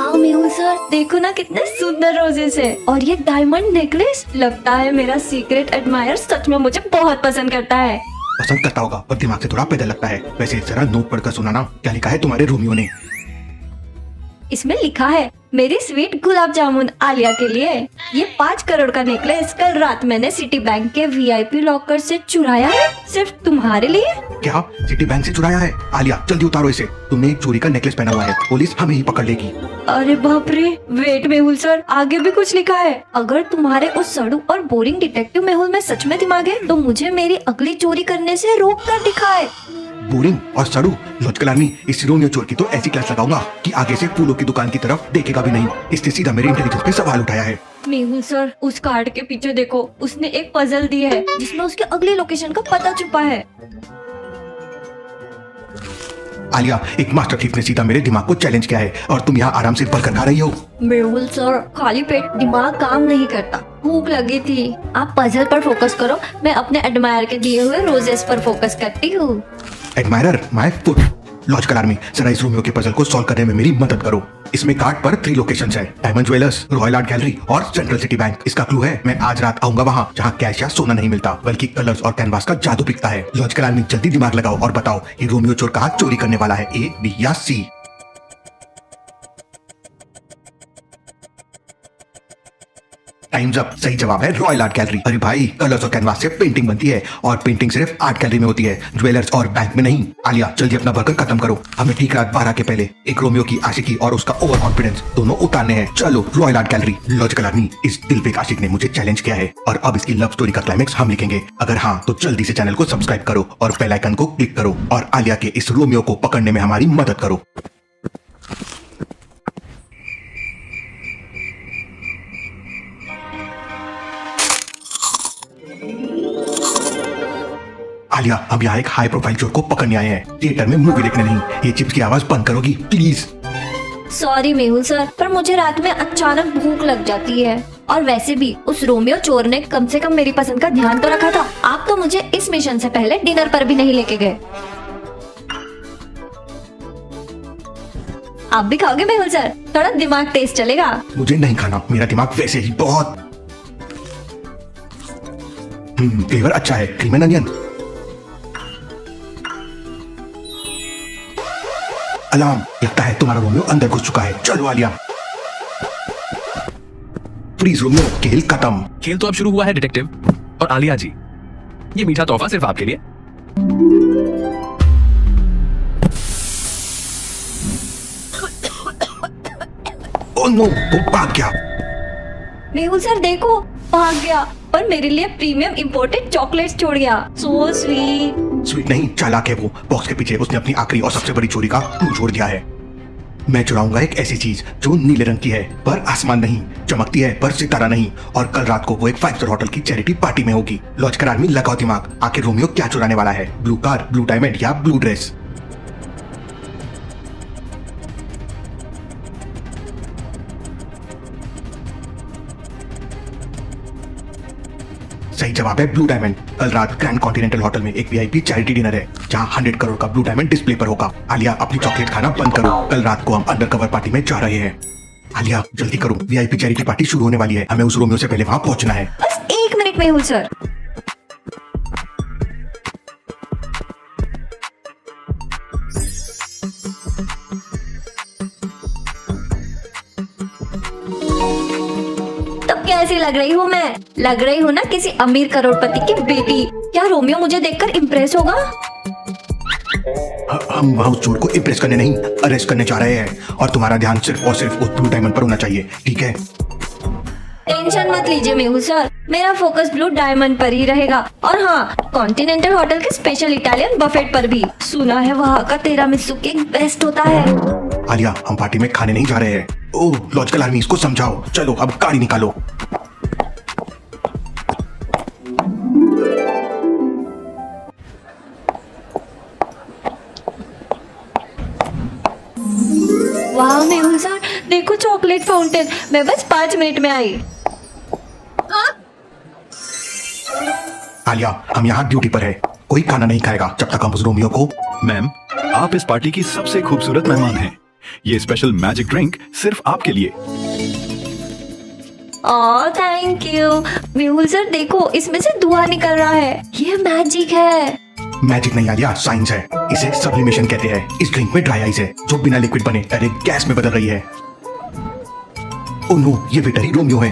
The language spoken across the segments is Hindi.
वाह मेहुल सर, देखो ना कितने सुंदर रोजेस है। और ये डायमंड नेकलेस, लगता है मेरा सीक्रेट एडमायर सच में मुझे बहुत पसंद करता है। पसंद करता होगा पर दिमाग से थोड़ा पैदल लगता है। वैसे जरा नोट पढ़कर सुनाना, क्या लिखा है तुम्हारे रोमियो ने? इसमें लिखा है, मेरी स्वीट गुलाब जामुन आलिया के लिए। ये 5 करोड़ का नेकलेस कल रात मैंने सिटी बैंक के VIP लॉकर से चुराया है, सिर्फ तुम्हारे लिए। क्या सिटी बैंक से चुराया है? आलिया जल्दी उतारो इसे, तुमने एक चोरी का नेकलेस पहना हुआ है, पुलिस हमें ही पकड़ लेगी। अरे बाप रे, वेट मेहुल सर, आगे भी कुछ लिखा है। अगर तुम्हारे उस सड़ू और बोरिंग डिटेक्टिव मेहुल में सच में दिमाग है तो मुझे मेरी अगली चोरी करने से रोक कर दिखाए। बोरिंग और सड़ू? लॉजिकल आर्मी, इस रोमियो चोर की तो ऐसी क्लास लगाऊंगा कि आगे से फूलों की दुकान की तरफ देखेगा भी नहीं। इसने सीधा मेरे इंटेलिजेंस पे सवाल उठाया है। मेहुल सर, उस कार्ड के पीछे देखो, उसने एक पजल दी है जिसमें उसके अगली लोकेशन का पता छुपा है। आलिया, एक मास्टर थीफ ने सीधा मेरे दिमाग को चैलेंज किया है और तुम यहाँ आराम से बर्गर खा रही हो। मेहुल सर, खाली पेट दिमाग काम नहीं करता, भूख लगी थी। आप पजल पर फोकस करो, मैं अपने एडमायर के दिए हुए रोजेस पर फोकस करती हूँ। Admirer my foot. Logical army, जरा इस रोमियो के पजल को सॉल्व करने में मेरी मदद करो। इसमें कार्ड पर 3 लोकेशंस है, diamond jewellers, royal art gallery और सेंट्रल सिटी बैंक। इसका क्लू है, मैं आज रात आऊंगा वहाँ जहाँ कैश या सोना नहीं मिलता बल्कि कलर्स और कैनवास का जादू बिकता है। लॉजिकल आर्मी, जल्दी दिमाग लगाओ और बताओ ये रोमियो चोर कहाँ चोरी करने वाला है, A, B या C? Times up. सही जवाब है रॉयल आर्ट गैलरी। अरे भाई, कलर्स और कैनवास से पेंटिंग बनती है और पेंटिंग सिर्फ आर्ट गैलरी में होती है, ज्वेलर्स और बैंक में नहीं। आलिया, जल्दी अपना बर्गर खत्म करो, हमें ठीक रात 12 के पहले एक रोमियो की आशिकी और उसका ओवर कॉन्फिडेंस दोनों उतारने हैं। चलो royal art gallery. Logical army, इस दिल पे आशिक ने मुझे चैलेंज किया है और अब इसकी लव स्टोरी का क्लाइमेक्स हम लिखेंगे। अगर हाँ तो जल्दी से चैनल को सब्सक्राइब करो और बेल आइकन को क्लिक करो और आलिया के इस रोमियो को पकड़ने में हमारी मदद करो। आलिया, हम यहाँ एक हाई प्रोफाइल चोर को पकड़ने आए हैं, थिएटर में मूवी देखने नहीं। ये चिप्स की आवाज बंद करोगी प्लीज? सॉरी मेहुल सर, पर मुझे रात में अचानक भूख लग जाती है। और वैसे भी उस रोमियो चोर ने कम से कम मेरी पसंद का ध्यान तो रखा था। आप तो मुझे इस मिशन से पहले डिनर पर भी नहीं लेके गए। आप भी खाओगे मेहुल सर? थोड़ा दिमाग तेज चलेगा। मुझे नहीं खाना, मेरा दिमाग वैसे ही बहुत फ्लेवर अच्छा है, क्रीम एंड अनियन। अलार्म, लगता है तुम्हारा रोमियो अंदर घुस चुका है। चलो आलिया। फ्रीज रोमियो, खेल खत्म। खेल तो अब शुरू हुआ है डिटेक्टिव। और आलिया जी, ये मीठा तोहफा सिर्फ आपके लिए। ओह नो, वो भाग गया। मेहुल सर देखो, भाग गया, पर मेरे लिए प्रीमियम इंपोर्टेड चॉकलेट्स छोड़ गया। So sweet. स्वीट नहीं, चालाक है वो। बॉक्स के पीछे उसने अपनी आखिरी और सबसे बड़ी चोरी का क्लू छोड़ दिया है। मैं चुराऊंगा एक ऐसी चीज जो नीले रंग की है पर आसमान नहीं, चमकती है पर सितारा नहीं, और कल रात को वो एक 5 स्टार होटल की चैरिटी पार्टी में होगी। लॉजिकल आर्मी, लगाओ दिमाग, आखिर रोमियो क्या चुराने वाला है? ब्लू कार, ब्लू डायमंड या ब्लू ड्रेस? सही जवाब है ब्लू डायमंड। कल रात ग्रैंड कॉन्टिनेंटल होटल में एक VIP चैरिटी डिनर है जहां 100 करोड़ का ब्लू डायमंड डिस्प्ले पर होगा। आलिया, अपनी चॉकलेट खाना बंद करो, कल रात को हम अंडरकवर पार्टी में जा रहे हैं। आलिया जल्दी करो, VIP चैरिटी पार्टी शुरू होने वाली है, हमें उस रोमियो से पहले वहां पहुंचना है। बस 1 मिनट मेहुल सर। कैसी लग रही हूँ मैं? लग रही हूँ ना किसी अमीर करोड़पति की बेटी। क्या रोमियो मुझे देखकर इम्प्रेस होगा? हम वहाँ उस चोर को इम्प्रेस करने नहीं, अरेस्ट करने जा रहे हैं और तुम्हारा ध्यान सिर्फ और सिर्फ उस ब्लू डायमंड पर होना चाहिए, ठीक है? टेंशन मत लीजिए मेहुल सर, मेरा फोकस ब्लू डायमंड पर ही रहेगा। और हाँ, कॉन्टिनेंटल होटल के स्पेशल इटालियन बफेट पर भी। सुना है वहाँ का तिरामिसू केक बेस्ट होता है। आलिया, हम पार्टी में खाने नहीं जा रहे हैं। ओह लॉजिकल आर्मी, इसको समझाओ। चलो अब गाड़ी निकालो। वाह मेहुल सर, देखो चॉकलेट फाउंटेन। मैं बस 5 मिनट में आई। आलिया, हम यहाँ ड्यूटी पर है, कोई खाना नहीं खाएगा जब तक हम उस रोमियो को। मैम, आप इस पार्टी की सबसे खूबसूरत मेहमान हैं। ये स्पेशल मैजिक ड्रिंक सिर्फ आपके लिए। Oh thank you. Mehul sir देखो, इसमें से धुआं निकल रहा है, ये मैजिक है। मैजिक नहीं आलिया, साइंस है। इसे सब्लिमेशन कहते हैं। इस ड्रिंक में ड्राई आइस है जो बिना लिक्विड बने डायरेक्ट गैस में बदल रही है। ओह नो, ये वेटर ही रोमियो है।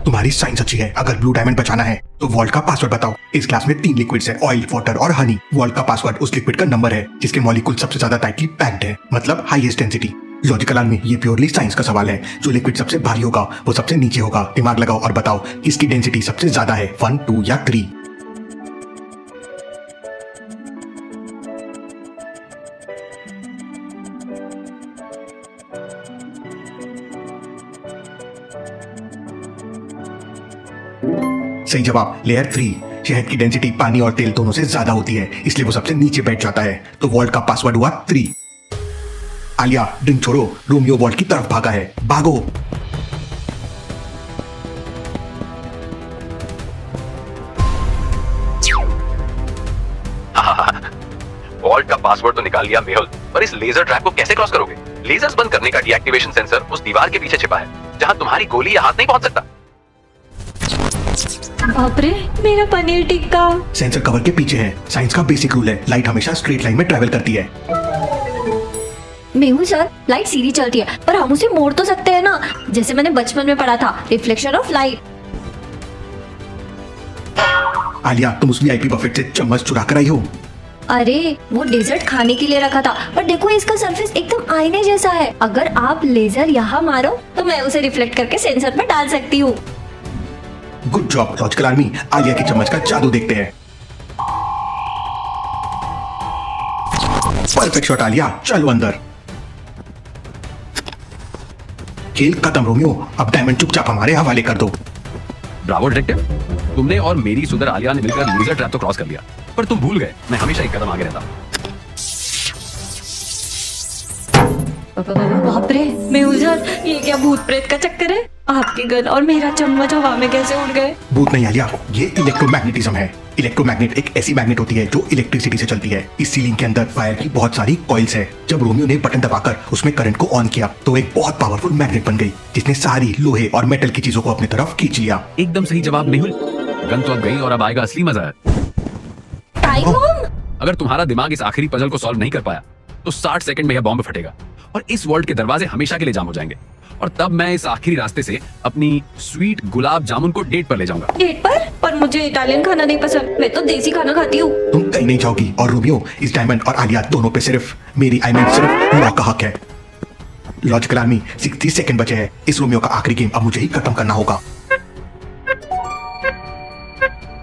तुम्हारी साइंस अच्छी है। अगर ब्लू डायमंड बचाना है तो वॉल्ट का पासवर्ड बताओ। इस ग्लास में 3 लिक्विड्स है, ऑयल, वाटर और हनी। वॉल्ट का पासवर्ड उस लिक्विड का नंबर है जिसके मॉलिक्यूल सबसे ज्यादा टाइटली पैक्ड है, मतलब हाईएस्ट डेंसिटी। लॉजिकल आर्मी, ये प्योरली साइंस का सवाल है। जो लिक्विड सबसे भारी होगा वो सबसे नीचे होगा। दिमाग लगाओ और बताओ किसकी डेंसिटी सबसे ज्यादा है, 1, 2 या 3। सही जवाब लेयर 3। शहद की डेंसिटी पानी और तेल दोनों से ज्यादा होती है, इसलिए वो सबसे नीचे बैठ जाता है। तो वॉल्ट का पासवर्ड हुआ 3। आलिया ड्रिंक छोड़ो, रोमियो वॉल्ट की तरफ भागा है, भागो। वॉल्ट का पासवर्ड तो निकाल लिया मेहुल, पर इस लेजर ट्रैप को कैसे क्रॉस करोगे? लेजर्स बंद करने का डीएक्टिवेशन सेंसर उस दीवार के पीछे छिपा है जहां तुम्हारी गोली या हाथ नहीं पहुंच सकता। बाप रे, मेरा पनीर टिक्का। सेंसर कवर के पीछे है। साइंस का बेसिक रूल है, लाइट हमेशा स्ट्रेट लाइन में ट्रेवल करती है। मेहुल सर, लाइट सीधी चलती है पर हम उसे मोड़ तो सकते हैं ना, जैसे मैंने बचपन में पढ़ा था, रिफ्लेक्शन ऑफ लाइट। आलिया, तुम उस वीआईपी बफेट से चम्मच चुरा कर आई हो। अरे वो डेजर्ट खाने के लिए रखा था, पर देखो इसका सरफेस एकदम आईने जैसा है। अगर आप लेजर यहाँ मारो तो मैं उसे रिफ्लेक्ट करके सेंसर में डाल सकती हूँ। Good job logical army. Alia की चम्मच का जादू देखते हैं। परफेक्ट शॉट आलिया, चलो अंदर। खेल खत्म रोमियो, अब डायमंड चुपचाप हमारे हवाले कर दो। ब्रावो डिटेक्टिव, तुमने और मेरी सुंदर आलिया ने मिलकर लेजर ट्रैप तो क्रॉस कर लिया, पर तुम भूल गए मैं हमेशा एक कदम आगे रहता हूं। बाप रे मेहुल सर, ये क्या भूत प्रेत का चक्कर है? आपकी गन और मेरा चम्मच हवा में कैसे उड़ गए? भूत नहीं आलिया, ये इलेक्ट्रोमैग्नेटिज्म है। इलेक्ट्रोमैग्नेट एक ऐसी मैग्नेट होती है जो इलेक्ट्रिसिटी से चलती है। इस सीलिंग के अंदर वायर की बहुत सारी कॉइल्स है। जब रोमियो ने बटन दबाकर उसमें करंट को ऑन किया तो एक बहुत पावरफुल मैग्नेट बन गई जिसने सारी लोहे और मेटल की चीजों को अपनी तरफ खींच लिया। एकदम सही जवाब मेहुल। गन तो अब गई और अब आएगा असली मजा। Time bomb? अगर तुम्हारा दिमाग इस आखिरी पजल को सॉल्व नहीं कर पाया तो 60 सेकंड में यह बॉम्ब फटेगा और इस वर्ल्ड के दरवाजे हमेशा के लिए जाम हो जाएंगे। और तब मैं इस आखिरी रास्ते से अपनी स्वीट गुलाब जामुन को डेट पर ले जाऊंगा। डेट पर? पर मुझे इटालियन खाना नहीं पसंद, मैं तो देसी खाना खाती हूँ। तुम कहीं नहीं जाओगी और रोमियो, इस डायमंड और आलिया दोनों पे सिर्फ मेरी सिर्फ लॉ का हक है। लॉजिकल आर्मी, 60 सेकंड बचे हैं। इस रोमियो का आखिरी गेम अब मुझे ही खत्म करना होगा।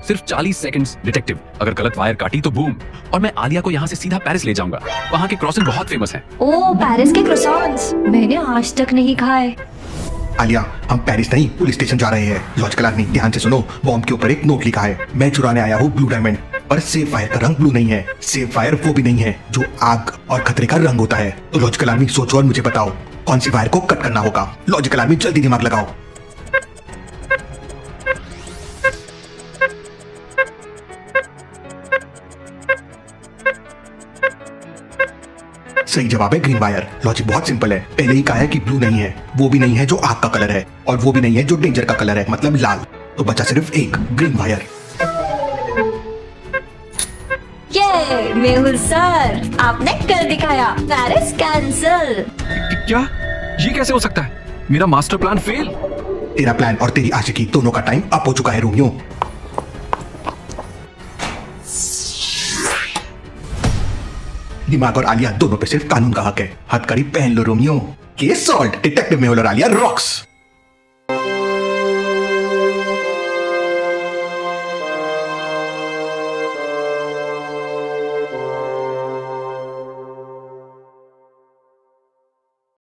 सिर्फ 40 सेकंड्स डिटेक्टिव। अगर गलत वायर काटी तो बूम, और मैं आलिया को यहाँ से सीधा पेरिस ले जाऊंगा। वहाँ के क्रॉसन बहुत फेमस हैं। ओह, पेरिस के क्रोसॉन्स मैंने आज तक नहीं खाए। आलिया, हम पेरिस नहीं पुलिस स्टेशन जा रहे हैं। लॉजिकल आर्मी, ध्यान से सुनो। बॉम्ब के ऊपर एक नोट लिखा है, मैं चुराने आया हूँ ब्लू डायमंड। पर सेफ फायर का रंग ब्लू नहीं है। सेफ फायर वो भी नहीं है जो आग और खतरे का रंग होता है। तो लॉजिकल आर्मी सोचो और मुझे बताओ कौन सी वायर को कट करना होगा। लॉजिकल आर्मी, जल्दी दिमाग लगाओ। सही जवाब है ग्रीन वायर। लॉजिक बहुत सिंपल है। पहले ही कहा है कि ब्लू नहीं है, वो भी नहीं है जो आग का कलर है, और वो भी नहीं है जो डेंजर का कलर है, मतलब लाल। तो बचा सिर्फ एक, ग्रीन वायर। ये मेहुल सर, आपने कर दिखाया। Paris cancel. क्या? ये कैसे हो सकता है? मेरा मास्टर प्लान फेल। तेरा प्लान और तेरी आशिकी दोनों का टाइम अप हो चुका है रोमियो। दिमाग और आलिया दोनों पे सिर्फ कानून का हक है। हथकड़ी पहन लो Romeo. Case solve. Detective Mehul और आलिया रॉक्स।